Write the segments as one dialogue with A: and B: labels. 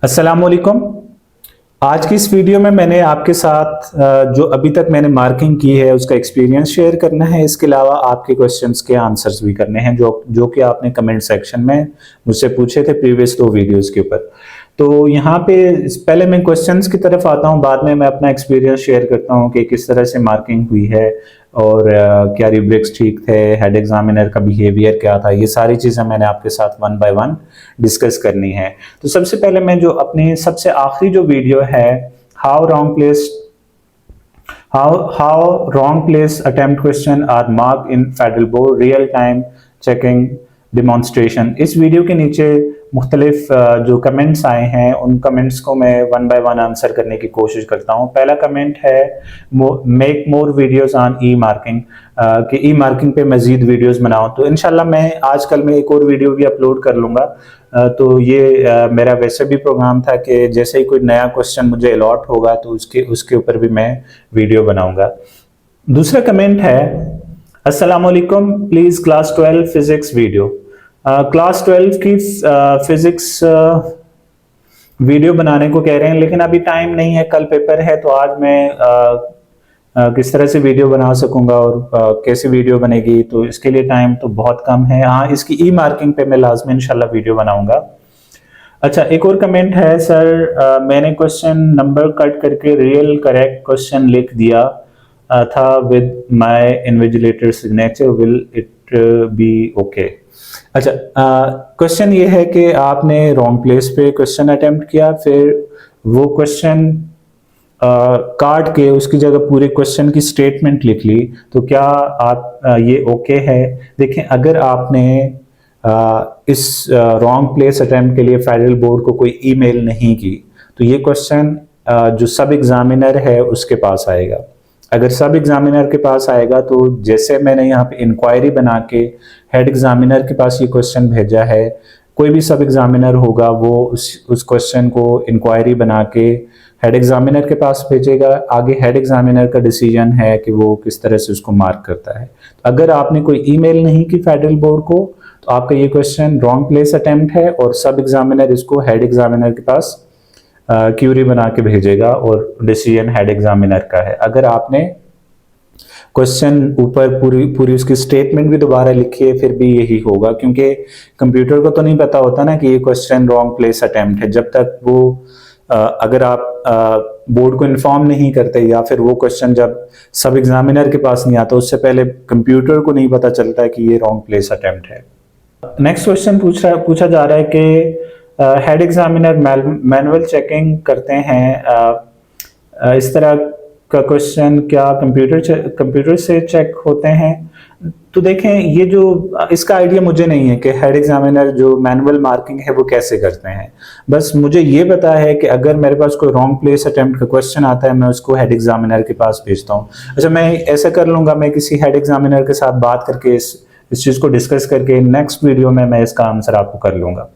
A: अस्सलामुअलैकुम। आज की इस वीडियो में मैंने आपके साथ जो अभी तक मैंने मार्किंग की है उसका एक्सपीरियंस शेयर करना है। इसके अलावा आपके क्वेश्चंस के आंसर्स भी करने हैं जो कि आपने कमेंट सेक्शन में मुझसे पूछे थे प्रीवियस 2 वीडियोस के ऊपर। तो यहाँ पे पहले मैं क्वेश्चंस की तरफ आता हूँ, बाद में मैं अपना एक्सपीरियंस शेयर करता हूँ कि किस तरह से मार्किंग हुई है और क्या रूब्रिक्स ठीक थे, हेड एग्जामिनर का बिहेवियर क्या था। ये सारी चीज़ें मैंने आपके साथ वन बाय वन डिस्कस करनी है। तो सबसे पहले मैं जो अपनी सबसे आखिरी जो वीडियो है how wrong place attempt question are marked in Federal Board real time checking demonstration, इस वीडियो के नीचे मुख्तलिफ जो कमेंट्स आए हैं उन कमेंट्स को मैं वन बाय वन आंसर करने की कोशिश करता हूं। पहला कमेंट है make more videos on E marking, कि ई मार्किंग पे मजीद वीडियोस बनाऊं। तो इंशाल्लाह मैं आजकल में एक और वीडियो भी अपलोड कर लूंगा। तो ये मेरा वैसे भी प्रोग्राम था कि जैसे ही कोई नया क्वेश्चन मुझे अलॉट होगा तो उसके ऊपर भी मैं वीडियो बनाऊंगा। दूसरा कमेंट है अस्सलामुअलैकुम, please class 12 physics video. Class 12 की फिजिक्स वीडियो बनाने को कह रहे हैं, लेकिन अभी टाइम नहीं है, कल पेपर है। तो आज मैं किस तरह से वीडियो बना सकूंगा और कैसी वीडियो बनेगी, तो इसके लिए टाइम तो बहुत कम है। हाँ, इसकी ई मार्किंग पे मैं लाजमी इंशाल्लाह वीडियो बनाऊंगा। अच्छा, एक और कमेंट है सर, मैंने क्वेश्चन नंबर कट करके रियल करेक्ट क्वेश्चन लिख दिया था with my invigilator signature, will it B okay. अच्छा, क्वेश्चन ये है कि आपने रॉन्ग प्लेस पे क्वेश्चन अटेम्प्ट किया, फिर वो क्वेश्चन काट के उसकी जगह पूरे क्वेश्चन की स्टेटमेंट लिख ली, तो क्या आप ये ओके है? देखें, अगर आपने इस रॉन्ग प्लेस अटेम्प्ट के लिए फेडरल बोर्ड को कोई ईमेल नहीं की तो ये क्वेश्चन जो सब एग्जामिनर है उसके पास आएगा। अगर सब एग्जामिनर के पास आएगा तो जैसे मैंने यहाँ पे इंक्वायरी बना के हेड एग्जामिनर के पास ये क्वेश्चन भेजा है, कोई भी सब एग्जामिनर होगा वो उस क्वेश्चन को इंक्वायरी बना के हेड एग्जामिनर के पास भेजेगा। आगे हेड एग्जामिनर का डिसीजन है कि वो किस तरह से उसको मार्क करता है। तो अगर आपने कोई ईमेल नहीं की फेडरल बोर्ड को तो आपका ये क्वेश्चन रॉन्ग प्लेस अटेम्प्ट है और सब एग्जामिनर इसको हेड एग्जामिनर के पास क्यूरी बना के भेजेगा और डिसीजन हेड एग्जामिनर का है। अगर आपने क्वेश्चन ऊपर पूरी उसकी स्टेटमेंट भी दोबारा लिखी है फिर भी यही होगा, क्योंकि कंप्यूटर को तो नहीं पता होता ना कि ये क्वेश्चन रॉन्ग प्लेस अटेम्प्ट है। जब तक वो अगर आप बोर्ड को इन्फॉर्म नहीं करते या फिर वो क्वेश्चन जब सब एग्जामिनर के पास नहीं आता उससे पहले कंप्यूटर को नहीं पता चलता कि ये रॉन्ग प्लेस अटेम्प्ट है। नेक्स्ट क्वेश्चन पूछा जा रहा है कि हेड एग्जामिनर मैनुअल चेकिंग करते हैं, इस तरह का क्वेश्चन क्या कंप्यूटर से चेक होते हैं? तो देखें, ये जो इसका आइडिया मुझे नहीं है कि हेड एग्जामिनर जो मैनुअल मार्किंग है वो कैसे करते हैं। बस मुझे ये पता है कि अगर मेरे पास कोई रॉन्ग प्लेस अटेम्प्ट का क्वेश्चन आता है मैं उसको हेड एग्जामिनर के पास भेजता हूँ। अच्छा, मैं ऐसा कर लूंगा, मैं किसी हेड एग्जामिनर के साथ बात करके इस चीज को डिस्कस करके नेक्स्ट वीडियो में मैं इसका आंसर आपको कर लूंगा।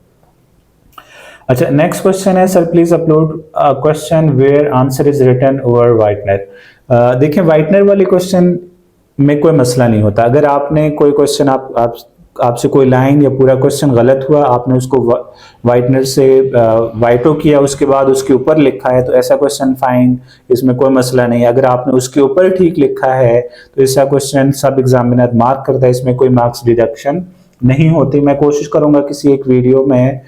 A: अच्छा, नेक्स्ट क्वेश्चन है sir please upload question where answer is written over whitener. देखिए, व्हाइटनर वाले क्वेश्चन में कोई मसला नहीं होता। अगर आपने कोई क्वेश्चन आपसे कोई लाइन या पूरा क्वेश्चन गलत हुआ, आपने उसको व्हाइटनर से वाइटो किया, उसके बाद उसके ऊपर लिखा है, तो ऐसा क्वेश्चन फाइन, इसमें कोई मसला नहीं। अगर आपने उसके ऊपर ठीक लिखा है तो ऐसा क्वेश्चन सब एग्जामिनर मार्क करता है, इसमें कोई मार्क्स डिडक्शन नहीं होती। मैं कोशिश करूंगा किसी एक वीडियो में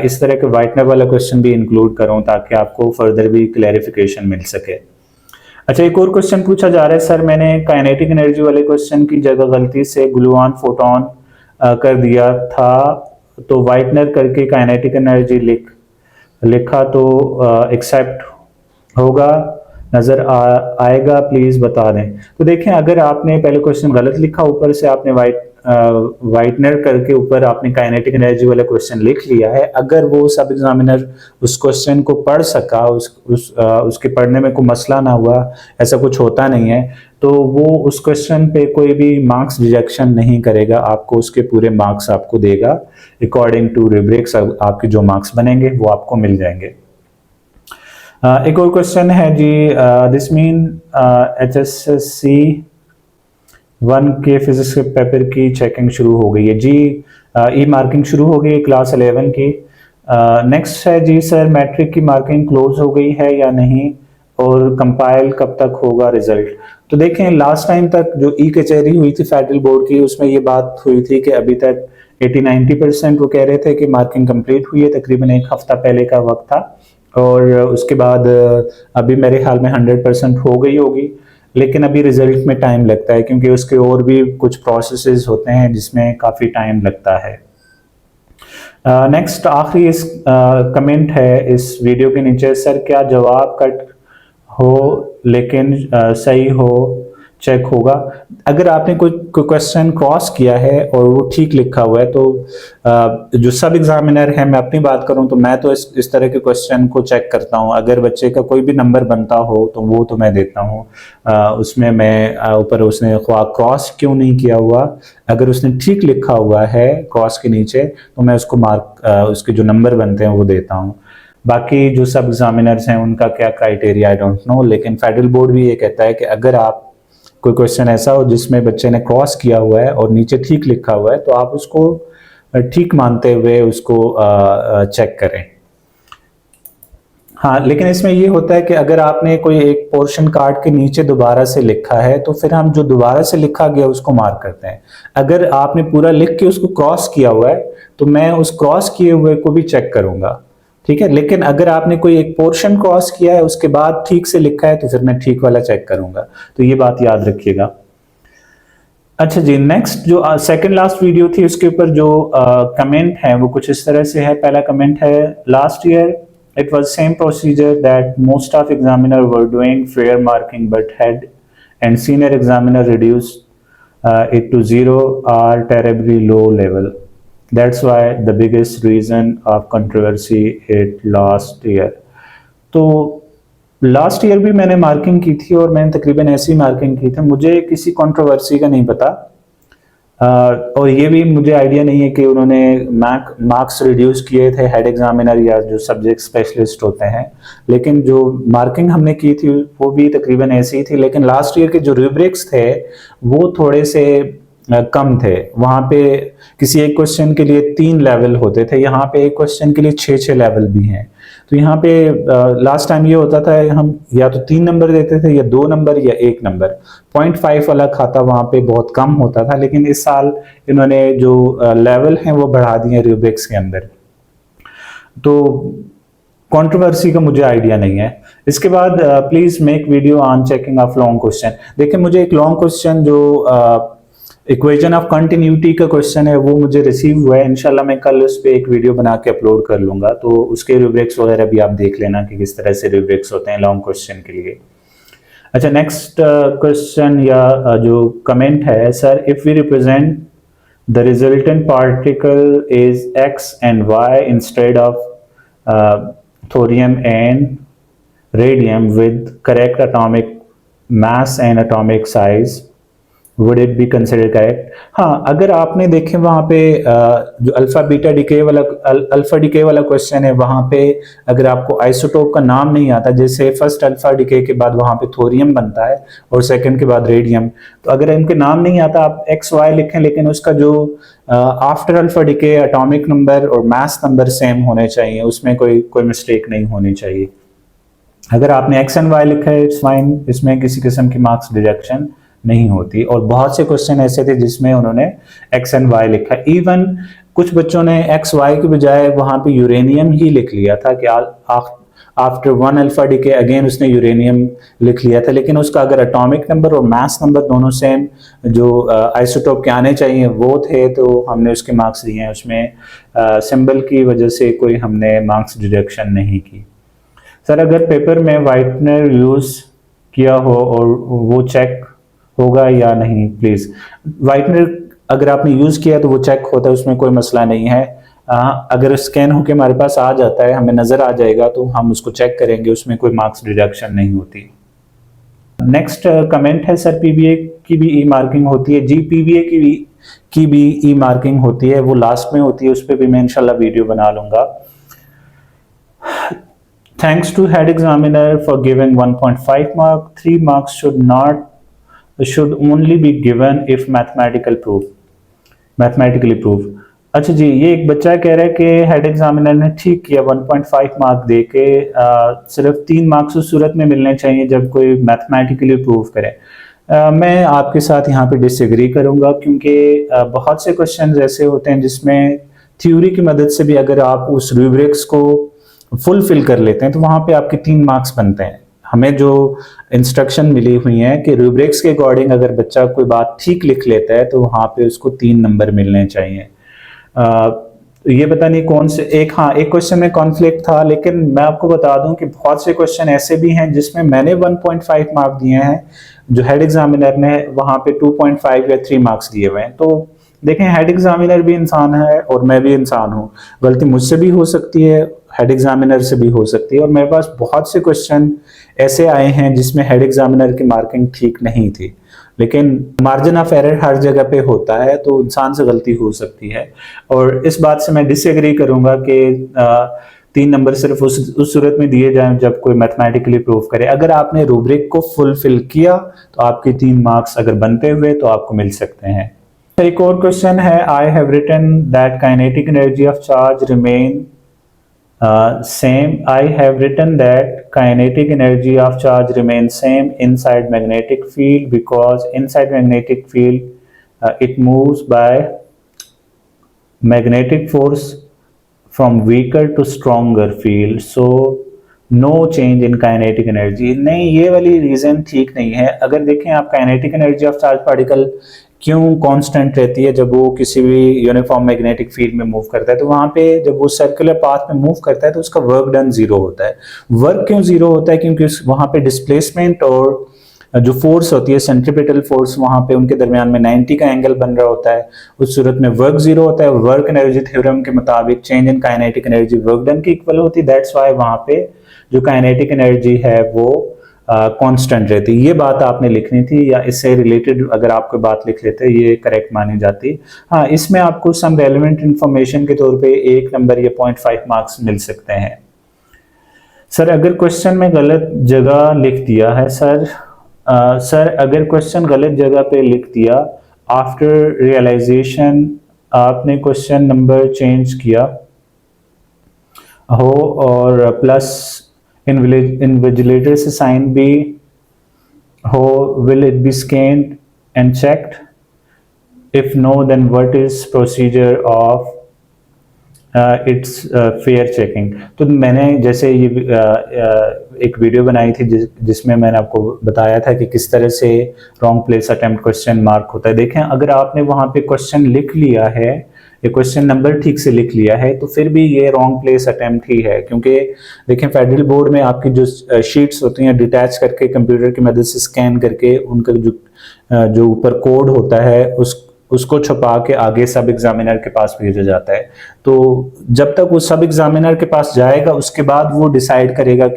A: इस तरह के व्हाइटनर वाला क्वेश्चन भी इंक्लूड करूं ताकि आपको फर्दर भी क्लैरिफिकेशन मिल सके। अच्छा, एक और क्वेश्चन पूछा जा रहा है सर, मैंने काइनेटिक एनर्जी वाले क्वेश्चन की जगह गलती से ग्लूऑन फोटोन कर दिया था, तो व्हाइटनर करके काइनेटिक एनर्जी लिखा तो एक्सेप्ट होगा, नजर आएगा, प्लीज बता दें। तो देखें, अगर आपने पहले क्वेश्चन गलत लिखा, ऊपर से आपने व्हाइटनर करके ऊपर आपने काइनेटिक एनर्जी वाला क्वेश्चन लिख लिया है, अगर वो सब एग्जामिनर उस क्वेश्चन को पढ़ सका, उसके पढ़ने में कोई मसला ना हुआ, ऐसा कुछ होता नहीं है, तो वो उस क्वेश्चन पे कोई भी मार्क्स रिजेक्शन नहीं करेगा, आपको उसके पूरे मार्क्स आपको देगा। अकॉर्डिंग टू रूब्रिक्स आपके जो मार्क्स बनेंगे वो आपको मिल जाएंगे। एक और क्वेश्चन है जी, दिस मीन HSC 1 के फिजिक्स के पेपर की चेकिंग शुरू हो गई है जी। ई मार्किंग शुरू हो गई है क्लास 11 की। नेक्स्ट है जी सर, मैट्रिक की मार्किंग क्लोज हो गई है या नहीं और कंपाइल कब तक होगा रिजल्ट? तो देखें, लास्ट टाइम तक जो ई कचहरी हुई थी फेडरल बोर्ड की, उसमें ये बात हुई थी कि अभी तक 80-90% वो कह रहे थे कि मार्किंग कंप्लीट हुई है, तकरीबन एक हफ्ता पहले का वक्त था। और उसके बाद अभी मेरे ख्याल में 100% हो गई होगी, लेकिन अभी रिजल्ट में टाइम लगता है क्योंकि उसके और भी कुछ प्रोसेसेस होते हैं जिसमें काफ़ी टाइम लगता है। नेक्स्ट आखिरी इस कमेंट है इस वीडियो के नीचे, सर क्या जवाब कट हो लेकिन सही हो चेक होगा? अगर आपने कोई क्वेश्चन क्रॉस किया है और वो ठीक लिखा हुआ है तो जो सब एग्जामिनर है, मैं अपनी बात करूं तो मैं तो इस तरह के क्वेश्चन को चेक करता हूं। अगर बच्चे का कोई भी नंबर बनता हो तो वो तो मैं देता हूं। उसमें मैं ऊपर उसने क्रॉस क्यों नहीं किया हुआ, अगर उसने ठीक लिखा हुआ है क्रॉस के नीचे तो मैं उसको मार्क उसके जो नंबर बनते हैं वो देता हूँ। बाकी जो सब एग्जामिनर्स हैं उनका क्या क्राइटेरिया आई डोंट नो, लेकिन फेडरल बोर्ड भी ये कहता है कि अगर आप कोई क्वेश्चन ऐसा हो जिसमें बच्चे ने क्रॉस किया हुआ है और नीचे ठीक लिखा हुआ है तो आप उसको ठीक मानते हुए उसको चेक करें। हाँ, लेकिन इसमें ये होता है कि अगर आपने कोई एक पोर्शन काट के नीचे दोबारा से लिखा है तो फिर हम जो दोबारा से लिखा गया उसको मार्क करते हैं। अगर आपने पूरा लिख के उसको क्रॉस किया हुआ है तो मैं उस क्रॉस किए हुए को भी चेक करूंगा, ठीक है। लेकिन अगर आपने कोई एक पोर्शन क्रॉस किया है उसके बाद ठीक से लिखा है तो फिर मैं ठीक वाला चेक करूंगा, तो ये बात याद रखिएगा। अच्छा जी, नेक्स्ट जो सेकंड लास्ट वीडियो थी उसके ऊपर जो कमेंट है वो कुछ इस तरह से है। पहला कमेंट है, last year it was same procedure that most of examiner were doing fair marking but head and senior examiner reduced it to 0 or terribly low level. That's why the biggest reason of controversy it last year. तो last year भी मैंने marking की थी और मैंने तकरीबन ऐसी marking की थी, मुझे किसी कंट्रोवर्सी का नहीं पता। और ये भी मुझे आइडिया नहीं है कि उन्होंने मार्क्स रिड्यूस किए थे हेड एग्जामिनर या जो सब्जेक्ट स्पेशलिस्ट होते हैं, लेकिन जो मार्किंग हमने की थी वो भी तकरीबन ऐसी ही थी। लेकिन लास्ट ईयर के जो रूब्रिक्स थे वो थोड़े से कम थे। वहाँ पे किसी एक क्वेश्चन के लिए 3 लेवल होते थे, यहाँ पे एक क्वेश्चन के लिए 6 लेवल भी हैं। तो यहाँ पे लास्ट टाइम ये होता था हम या तो 3 नंबर देते थे या 2 नंबर या 1 नंबर, 0.5 वाला खाता वहाँ पे बहुत कम होता था। लेकिन इस साल इन्होंने जो लेवल हैं वो बढ़ा दिए रूब्रिक्स के अंदर, तो कंट्रोवर्सी का मुझे आइडिया नहीं है। इसके बाद please make video on checking of long question. देखिए, मुझे एक लॉन्ग क्वेश्चन जो इक्वेशन ऑफ कंटिन्यूटी का क्वेश्चन है वो मुझे रिसीव हुआ है। इंशाल्लाह मैं कल उस पर एक वीडियो बना के अपलोड कर लूंगा, तो उसके रूब्रिक्स वगैरह भी आप देख लेना कि किस तरह से रूब्रिक्स होते हैं लॉन्ग क्वेश्चन के लिए। अच्छा, नेक्स्ट क्वेश्चन या जो कमेंट है, sir if we represent the resultant particle is x and y instead of thorium and radium with correct atomic mass and atomic size, would it be consider correct? हाँ, अगर आपने देखे वहाँ पे जो अल्फा डीके वाला question है, वहाँ पे अगर आपको आइसोटोप का नाम नहीं आता, जैसे फर्स्ट अल्फा डीके के बाद वहाँ पे थोरियम बनता है और सेकंड के बाद रेडियम, तो अगर इनके नाम नहीं आता आप एक्स वाई लिखें, लेकिन उसका जो after alpha decay atomic number और मास नंबर सेम होने चाहिए, उसमें कोई मिस्टेक नहीं होनी चाहिए। अगर आपने एक्स एंड वाई लिखा है इट्स फाइन, इसमें किसी किस्म की मार्क्स डिडक्शन नहीं होती। और बहुत से क्वेश्चन ऐसे थे जिसमें उन्होंने एक्स एंड वाई लिखा, इवन कुछ बच्चों ने एक्स वाई के बजाय वहां पे यूरेनियम ही लिख लिया था कि आफ्टर 1 अल्फा डीके अगेन उसने यूरेनियम लिख लिया था, लेकिन उसका अगर एटॉमिक नंबर और मास नंबर दोनों सेम जो आइसोटोप के आने चाहिए वो थे तो हमने उसके मार्क्स दिए हैं। उसमें सिंबल की वजह से कोई हमने मार्क्स डिडक्शन नहीं की। सर अगर पेपर में वाइटनर यूज किया हो और वो चेक होगा या नहीं? प्लीज, वाइटनर अगर आपने यूज किया तो वो चेक होता है, उसमें कोई मसला नहीं है। अगर स्कैन होके हमारे पास आ जाता है, हमें नजर आ जाएगा तो हम उसको चेक करेंगे, उसमें कोई मार्क्स डिडक्शन नहीं होती। नेक्स्ट कमेंट है, सर पीबीए की भी ई मार्किंग होती है? जी, पीबीए की भी ई मार्किंग होती है, वो लास्ट में होती है, उस पर भी मैं इंशाल्लाह वीडियो बना लूंगा। Thanks to head examiner for giving 1.5 mark, 3 marks should only be given if mathematically proved. अच्छा जी, ये एक बच्चा कह रहा है कि हेड एग्जामिनर ने ठीक किया 1.5 मार्क दे के सिर्फ 3 मार्क्स उस सूरत में मिलने चाहिए जब कोई मैथमेटिकली प्रूव करे। मैं आपके साथ यहाँ पे डिसएग्री करूँगा, क्योंकि बहुत से क्वेश्चन ऐसे होते हैं जिसमें थ्योरी की मदद से भी अगर आप उस रूब्रिक्स को फुलफिल कर लेते हैं तो वहाँ पे आपके 3 मार्क्स बनते हैं। हमें जो इंस्ट्रक्शन मिली हुई है कि रूब्रिक्स के अकॉर्डिंग अगर बच्चा कोई बात ठीक लिख लेता है तो वहाँ पे उसको 3 नंबर मिलने चाहिए। ये पता नहीं कौन से एक क्वेश्चन में कॉन्फ्लिक्ट था, लेकिन मैं आपको बता दूं कि बहुत से क्वेश्चन ऐसे भी हैं जिसमें मैंने 1.5 मार्क दिए हैं, जो हेड एग्जामिनर ने वहां पे 2.5 या 3 मार्क्स दिए हुए हैं। तो देखें, हेड एग्जामिनर भी इंसान है और मैं भी इंसान हूँ, गलती मुझसे भी हो सकती है, हेड एग्जामिनर से भी हो सकती है। और मेरे पास बहुत से क्वेश्चन ऐसे आए हैं जिसमें हेड एग्जामिनर की मार्किंग ठीक नहीं थी, लेकिन मार्जिन ऑफ एरर हर जगह पे होता है, तो इंसान से गलती हो सकती है। और इस बात से मैं डिसएग्री करूंगा कि 3 नंबर सिर्फ उस सूरत में दिए जाएं जब कोई मैथमेटिकली प्रूव करे। अगर आपने रूब्रिक को फुलफिल किया तो आपके 3 मार्क्स अगर बनते हुए तो आपको मिल सकते हैं। एक और क्वेश्चन है, I have written that kinetic energy of charge remain same. I have written that kinetic energy of charge remains same inside magnetic field, because inside magnetic field it moves by magnetic force from weaker to stronger field, so no change in kinetic energy. नहीं, ये वाली reason ठीक नहीं है। अगर देखें आप, kinetic energy of charge particle क्यों कांस्टेंट रहती है जब वो किसी भी यूनिफॉर्म मैग्नेटिक फील्ड में मूव करता है? तो वहां पे जब वो सर्कुलर पाथ में मूव करता है तो उसका वर्क डन जीरो होता है। वर्क क्यों जीरो होता है? क्योंकि वहां पे डिस्प्लेसमेंट और जो फोर्स होती है, सेंट्रीपिटल फोर्स, वहां पे उनके दरमियान में 90 का एंगल बन रहा होता है। उस सूरत में वर्क जीरो होता है। वर्क एनर्जी थ्योरम के मुताबिक change in kinetic energy work done की इक्वल होती है। दैट्स व्हाई वहां पे जो काइनेटिक एनर्जी है वो कांस्टेंट रहती है। ये बात आपने लिखनी थी, या इससे रिलेटेड अगर आप कोई बात लिख लेते ये करेक्ट मानी जाती। हाँ, इसमें आपको सम रेलेवेंट इंफॉर्मेशन के तौर पे 1 नंबर या 0.5 मार्क्स मिल सकते हैं। सर, अगर क्वेश्चन में गलत जगह लिख दिया है, सर अगर क्वेश्चन गलत जगह पे लिख दिया, आफ्टर रियलाइजेशन आपने क्वेश्चन नंबर चेंज किया हो और प्लस इन्विजिलेटर से साइन भी हो, will it be scanned and checked? If no, then what is procedure of its fair checking? तो मैंने जैसे ये एक वीडियो बनाई थी जिसमें मैंने आपको बताया था कि किस तरह से wrong place attempt question mark होता है। देखें, अगर आपने वहां पे क्वेश्चन लिख लिया है, ये क्वेश्चन नंबर ठीक से लिख लिया है, तो फिर भी ये रॉन्ग प्लेस अटेम्प्ट ही है। क्योंकि देखें, फेडरल बोर्ड में आपकी जो शीट्स होती हैं डिटैच करके कंप्यूटर की मदद से स्कैन करके उनका जो ऊपर कोड होता है उसको छुपा के आगे सब एग्जामिनर के पास भेजा जाता है। तो जब तक वो सब एग्जामिनर के पास जाएगा उसके बाद वो डिसाइड करेगा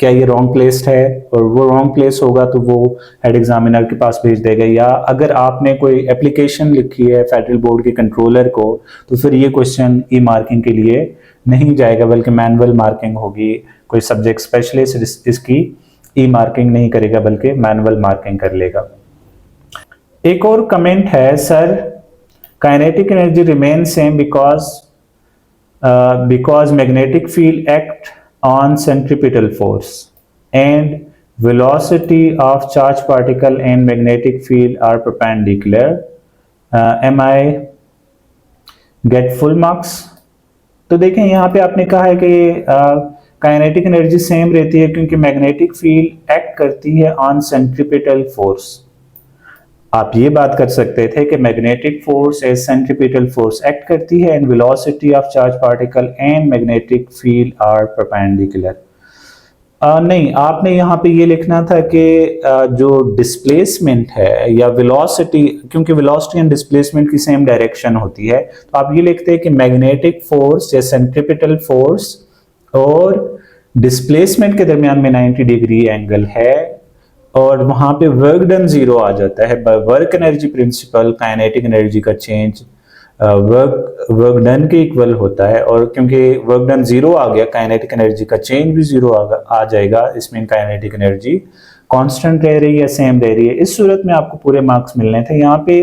A: क्या ये रॉन्ग प्लेस्ड है, और वो रॉन्ग प्लेस होगा तो वो हेड एग्जामिनर के पास भेज देगा। या अगर आपने कोई एप्लीकेशन लिखी है फेडरल बोर्ड के कंट्रोलर को, तो फिर ये क्वेश्चन ई मार्किंग के लिए नहीं जाएगा, बल्कि मैनुअल मार्किंग होगी। कोई सब्जेक्ट स्पेशलिस्ट इसकी ई मार्किंग नहीं करेगा, बल्कि मैनुअल मार्किंग कर लेगा। एक और कमेंट है, sir kinetic energy remain same because magnetic field act on centripetal force and velocity of charge particle and magnetic field are perpendicular. Am I get full marks? तो देखें, यहाँ पे आपने कहा है कि काइनेटिक एनर्जी सेम रहती है क्योंकि मैग्नेटिक फील्ड एक्ट करती है ऑन सेंट्रीपिटल फोर्स। आप ये बात कर सकते थे कि magnetic force as centripetal force act करती है and velocity of charge particle and magnetic field are perpendicular. नहीं, आपने यहाँ पे ये लिखना था कि जो डिस्प्लेसमेंट है या वेलोसिटी, क्योंकि वेलोसिटी एंड डिस्प्लेसमेंट की सेम डायरेक्शन होती है, तो आप ये लिखते हैं कि मैग्नेटिक फोर्स या सेंट्रीपिटल फोर्स और डिस्प्लेसमेंट के दरमियान में 90 डिग्री एंगल है, और वहां पे वर्क डन जीरो आ जाता है। By work energy principal kinetic energy का चेंज वर्क डन के इक्वल होता है, और क्योंकि वर्क डन जीरो आ गया, काइनेटिक एनर्जी का चेंज भी जीरो आ जाएगा। इसमें काइनेटिक एनर्जी कांस्टेंट रह रही है, सेम रह रही है। इस सूरत में आपको पूरे मार्क्स मिलने थे। यहाँ पे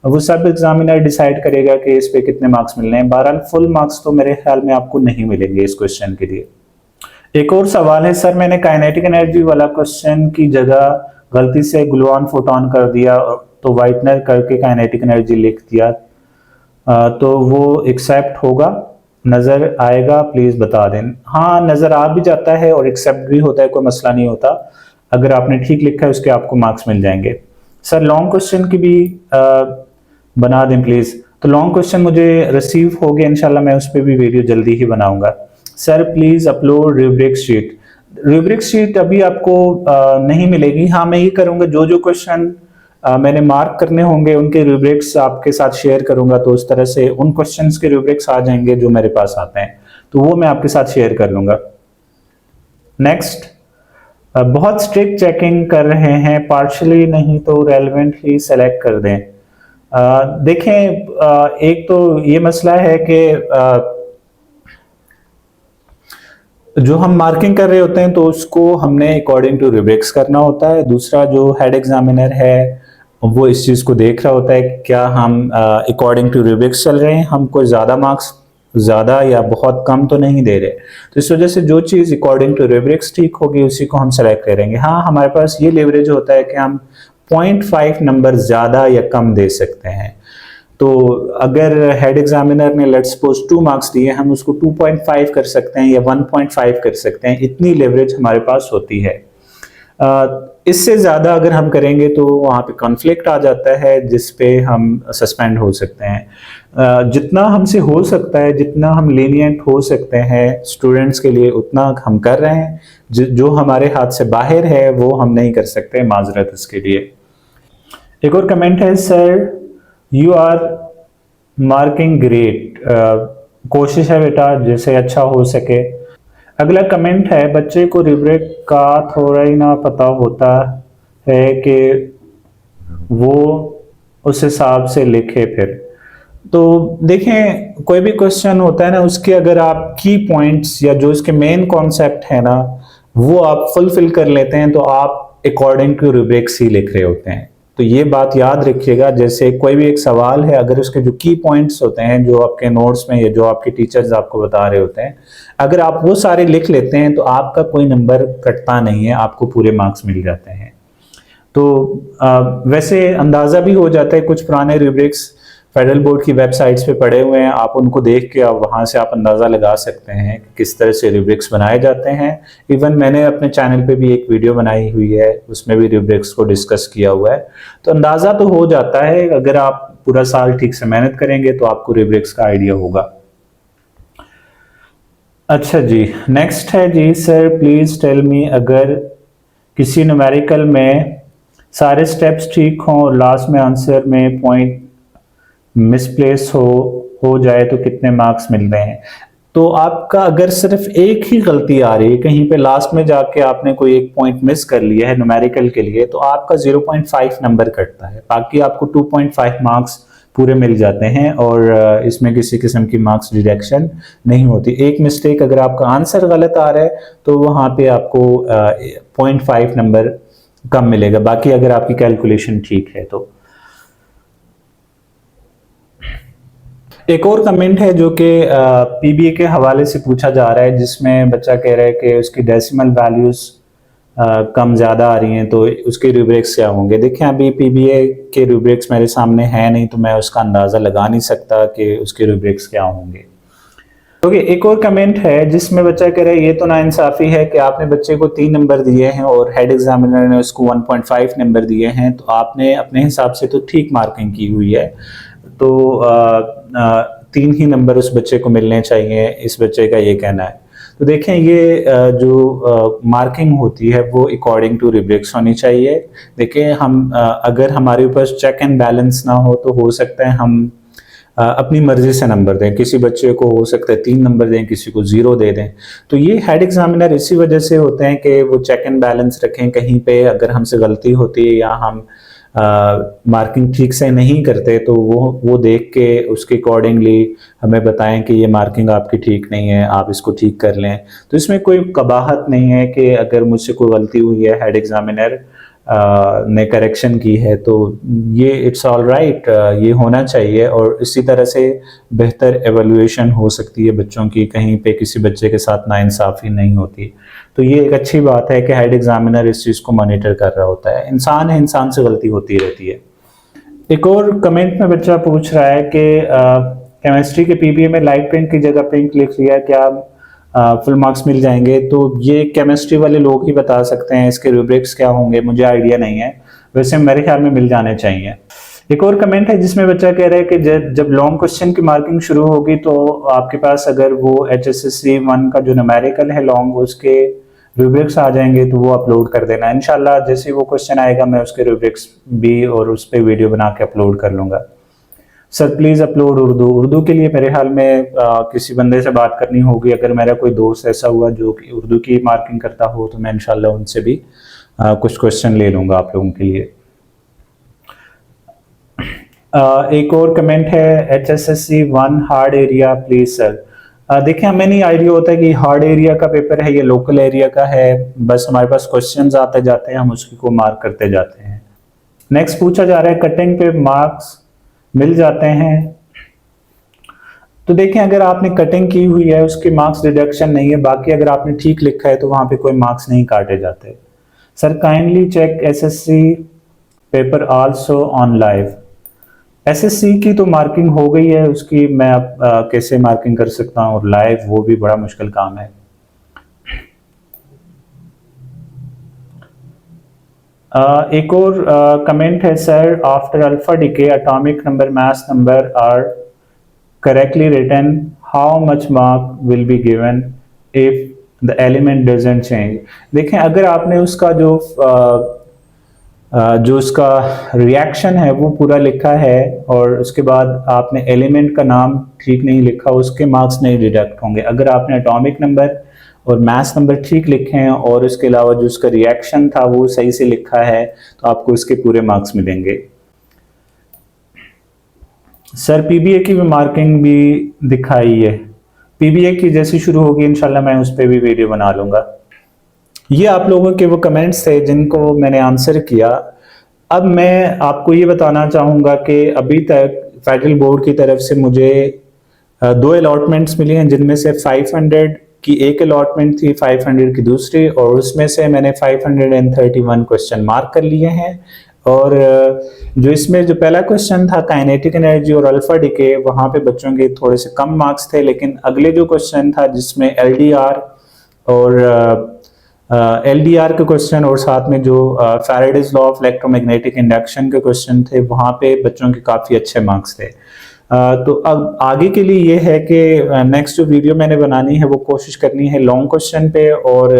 A: वो सब एग्जामिनर डिसाइड करेगा कि इस पे कितने मार्क्स मिलने हैं। बहरहाल फुल मार्क्स तो मेरे ख्याल में आपको नहीं मिलेंगे इस क्वेश्चन के लिए। एक और सवाल है, सर मैंने काइनेटिक एनर्जी वाला क्वेश्चन की जगह गलती से ग्लूऑन फोटोन कर दिया तो वाइटनर करके काइनेटिक एनर्जी लिख दिया, तो वो एक्सेप्ट होगा, नजर आएगा, प्लीज बता दें। हाँ, नजर आ भी जाता है और एक्सेप्ट भी होता है, कोई मसला नहीं होता। अगर आपने ठीक लिखा है उसके आपको मार्क्स मिल जाएंगे। सर लॉन्ग क्वेश्चन की भी बना दें प्लीज। तो लॉन्ग क्वेश्चन मुझे रिसीव हो गया, इंशाल्लाह मैं उस पर भी वीडियो जल्दी ही बनाऊंगा। Sir please upload rubric sheet. Rubric sheet अभी आपको नहीं मिलेगी। हाँ, मैं ये करूंगा, जो जो क्वेश्चन मैंने मार्क करने होंगे उनके रूब्रिक्स आपके साथ शेयर करूंगा, तो उस तरह से उन क्वेश्चंस के रूब्रिक्स आ जाएंगे जो मेरे पास आते हैं, तो वो मैं आपके साथ शेयर कर लूंगा। नेक्स्ट, बहुत स्ट्रिक्ट चेकिंग कर रहे हैं, पार्शली नहीं तो रेलेवेंट ही सेलेक्ट कर दें। देखें, एक तो ये मसला है कि जो हम मार्किंग कर रहे होते हैं तो उसको हमने अकॉर्डिंग टू रूब्रिक्स करना होता है। दूसरा, जो हेड एग्जामिनर है वो इस चीज को देख रहा होता है कि क्या हम अकॉर्डिंग टू रूब्रिक्स चल रहे हैं, हम कोई ज्यादा मार्क्स ज्यादा या बहुत कम तो नहीं दे रहे। तो इस वजह से जो चीज अकॉर्डिंग टू रूब्रिक्स ठीक होगी उसी को हम सेलेक्ट करेंगे। हाँ, हमारे पास ये लेवरेज होता है कि हम 0.5 नंबर ज्यादा या कम दे सकते हैं। तो अगर हेड एग्जामिनर ने लेट्स सपोज 2 मार्क्स दिए, हम उसको 2.5 कर सकते हैं या 1.5 कर सकते हैं, इतनी लेवरेज हमारे पास होती है। इससे ज्यादा अगर हम करेंगे तो वहां पे कॉन्फ्लिक्ट आ जाता है जिस पे हम सस्पेंड हो सकते हैं। जितना हमसे हो सकता है, जितना हम लीनियंट हो सकते हैं स्टूडेंट्स के लिए, उतना हम कर रहे हैं। जो हमारे हाथ से बाहर है वो हम नहीं कर सकते, माजरत इसके लिए। एक और कमेंट है, sir you are marking great, कोशिश है बेटा जैसे अच्छा हो सके। अगला कमेंट है, बच्चे को रूब्रिक का थोड़ा ही ना पता होता है कि वो उस हिसाब से लिखे। फिर तो देखें, कोई भी क्वेश्चन होता है ना, उसके अगर आप की पॉइंट्स या जो इसके मेन कॉन्सेप्ट है ना वो आप फुलफिल कर लेते हैं तो आप अकॉर्डिंग टू रूब्रिक्स ही लिख रहे होते हैं। तो ये बात याद रखिएगा, जैसे कोई भी एक सवाल है, अगर उसके जो की पॉइंट्स होते हैं जो आपके नोट्स में या जो आपके टीचर्स आपको बता रहे होते हैं, अगर आप वो सारे लिख लेते हैं तो आपका कोई नंबर कटता नहीं है, आपको पूरे मार्क्स मिल जाते हैं। तो वैसे अंदाजा भी हो जाता है, कुछ पुराने रूब्रिक्स फेडरल बोर्ड की वेबसाइट्स पे पड़े हुए हैं, आप उनको देख के आप वहाँ से आप अंदाज़ा लगा सकते हैं कि किस तरह से रूब्रिक्स बनाए जाते हैं। इवन मैंने अपने चैनल पे भी एक वीडियो बनाई हुई है, उसमें भी रूब्रिक्स को डिस्कस किया हुआ है। तो अंदाज़ा तो हो जाता है, अगर आप पूरा साल ठीक से मेहनत करेंगे तो आपको रूब्रिक्स का आइडिया होगा। अच्छा जी, नेक्स्ट है जी, सर प्लीज़ टेल मी, अगर किसी न्यूमेरिकल में सारे स्टेप्स ठीक हों और लास्ट में आंसर में पॉइंट मिसप्लेस हो जाए तो कितने मार्क्स मिलते हैं। तो आपका अगर सिर्फ एक ही गलती आ रही है, कहीं पे लास्ट में जाके आपने कोई एक पॉइंट मिस कर लिया है न्यूमेरिकल के लिए, तो आपका 0.5 नंबर कटता है, बाकी आपको 2.5 मार्क्स पूरे मिल जाते हैं और इसमें किसी किस्म की मार्क्स डिडक्शन नहीं होती। एक मिस्टेक अगर आपका आंसर गलत आ रहा है तो वहां पे आपको 0.5 नंबर कम मिलेगा, बाकी अगर आपकी कैलकुलेशन ठीक है तो। एक और कमेंट है जो कि पीबीए के हवाले से पूछा जा रहा है, जिसमें बच्चा कह रहा है कि उसकी डेसिमल वैल्यूज कम ज़्यादा आ रही हैं तो उसके रूब्रिक्स क्या होंगे। देखिए, अभी पीबीए के रूब्रिक्स मेरे सामने है नहीं तो मैं उसका अंदाज़ा लगा नहीं सकता कि उसके रूब्रिक्स क्या होंगे। ओके, एक और कमेंट है जिसमें बच्चा कह रहा है ये तो नाइंसाफ़ी है कि आपने बच्चे को 3 नंबर दिए हैं और हेड एग्जामिनर ने उसको 1.5 नंबर दिए हैं, तो आपने अपने हिसाब से तो ठीक मार्किंग की हुई है, तो 3 ही नंबर उस बच्चे को मिलने चाहिए, इस बच्चे का ये कहना है। तो देखें, ये जो मार्किंग होती है वो अकॉर्डिंग टू रूब्रिक्स होनी चाहिए। देखिए, हम अगर हमारे ऊपर चेक एंड बैलेंस ना हो तो हो सकता है हम अपनी मर्जी से नंबर दें, किसी बच्चे को हो सकता है 3 नंबर दें, किसी को 0 दे दें। तो ये हेड एग्जामिनर इसी वजह से होते हैं कि वो चेक एंड बैलेंस रखें, कहीं पे अगर हमसे गलती होती है या हम मार्किंग ठीक से नहीं करते तो वो देख के उसके अकॉर्डिंगली हमें बताएं कि ये मार्किंग आपकी ठीक नहीं है, आप इसको ठीक कर लें। तो इसमें कोई कबाहत नहीं है कि अगर मुझसे कोई गलती हुई है, हेड एग्जामिनर ने करेक्शन की है, तो ये इट्स ऑल राइट, ये होना चाहिए। और इसी तरह से बेहतर एवल्यूएशन हो सकती है बच्चों की, कहीं पे किसी बच्चे के साथ नाइंसाफ़ी नहीं होती। तो ये एक अच्छी बात है कि हेड एग्जामिनर इस चीज़ को मॉनिटर कर रहा होता है। इंसान है, इंसान से गलती होती रहती है। एक और कमेंट में बच्चा पूछ रहा है कि केमिस्ट्री के पीबीए में लाइट पिंक की जगह पिंक लिख लिया, क्या फुल मार्क्स मिल जाएंगे? तो ये केमिस्ट्री वाले लोग ही बता सकते हैं, इसके रूब्रिक्स क्या होंगे, मुझे आइडिया नहीं है। वैसे मेरे ख्याल में मिल जाने चाहिए। एक और कमेंट है जिसमें बच्चा कह रहा है कि जब लॉन्ग क्वेश्चन की मार्किंग शुरू होगी तो आपके पास अगर वो HSSC 1 का जो न्यूमेरिकल है लॉन्ग, उसके रूब्रिक्स आ जाएंगे तो वो अपलोड कर देना। इंशाल्लाह जैसे ही वो क्वेश्चन आएगा मैं उसके रूब्रिक्स भी और उस पर वीडियो बना के अपलोड कर लूँगा। सर प्लीज़ अपलोड उर्दू के लिए मेरे ख्याल में किसी बंदे से बात करनी होगी। अगर मेरा कोई दोस्त ऐसा हुआ जो कि उर्दू की मार्किंग करता हो तो मैं इंशाल्लाह उनसे भी कुछ क्वेश्चन ले लूँगा आप लोगों के लिए। एक और कमेंट है HSSC 1 hard area please sir. देखिए हमें नहीं आइडिया होता है कि हार्ड एरिया का पेपर है या लोकल एरिया का है, बस हमारे पास क्वेश्चंस आते जाते हैं, हम उसकी को मार्क करते जाते हैं। नेक्स्ट पूछा जा रहा है कटिंग पे मार्क्स मिल जाते हैं? तो देखें अगर आपने कटिंग की हुई है उसके मार्क्स डिडक्शन नहीं है, बाकी अगर आपने ठीक लिखा है तो वहां पे कोई मार्क्स नहीं काटे जाते। Sir kindly check SSC paper also on live. SSC की तो मार्किंग हो गई है, उसकी मैं अब कैसे मार्किंग कर सकता हूँ, और लाइव वो भी बड़ा मुश्किल काम है। एक और कमेंट है sir after alpha decay atomic number mass number are correctly written, how much mark will be given if the element doesn't change. देखें अगर आपने उसका जो उसका रिएक्शन है वो पूरा लिखा है और उसके बाद आपने एलिमेंट का नाम ठीक नहीं लिखा, उसके मार्क्स नहीं डिडक्ट होंगे। अगर आपने एटॉमिक नंबर और मास नंबर ठीक लिखे हैं और इसके अलावा जो उसका रिएक्शन था वो सही से लिखा है तो आपको इसके पूरे मार्क्स मिलेंगे। सर पीबीए की भी मार्किंग भी दिखाई है, पीबीए की जैसी शुरू होगी इंशाल्लाह मैं उस पर भी वीडियो बना लूंगा। ये आप लोगों के वो कमेंट्स थे जिनको मैंने आंसर किया। अब मैं आपको ये बताना चाहूँगा कि अभी तक फेडरल बोर्ड की तरफ से मुझे 2 अलॉटमेंट्स मिली हैं, जिनमें से 500 की एक अलॉटमेंट थी, 500 की दूसरी, और उसमें से मैंने 531 क्वेश्चन मार्क कर लिए हैं। और जो इसमें जो पहला क्वेश्चन था काइनेटिक एनर्जी और अल्फा डिके, वहाँ पे बच्चों के थोड़े से कम मार्क्स थे, लेकिन अगले जो क्वेश्चन था जिसमें LDR और LDR के क्वेश्चन और साथ में जो Faraday's law of electromagnetic induction के क्वेश्चन थे वहाँ पे बच्चों के काफ़ी अच्छे मार्क्स थे। तो अब आगे के लिए ये है कि नेक्स्ट जो वीडियो मैंने बनानी है वो कोशिश करनी है लॉन्ग क्वेश्चन पे, और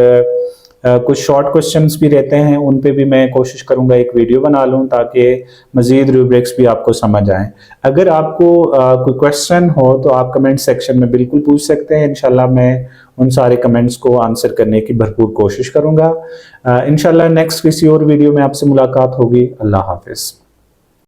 A: कुछ शॉर्ट क्वेश्चंस भी रहते हैं उन पे भी मैं कोशिश करूंगा एक वीडियो बना लूं ताकि मजीद रूब्रिक्स भी आपको समझ आए। अगर आपको कोई क्वेश्चन हो तो आप कमेंट सेक्शन में बिल्कुल पूछ सकते हैं, इंशाल्लाह मैं उन सारे कमेंट्स को आंसर करने की भरपूर कोशिश करूंगा। इंशाल्लाह नेक्स्ट किसी और वीडियो में आपसे मुलाकात होगी। अल्लाह हाफिज।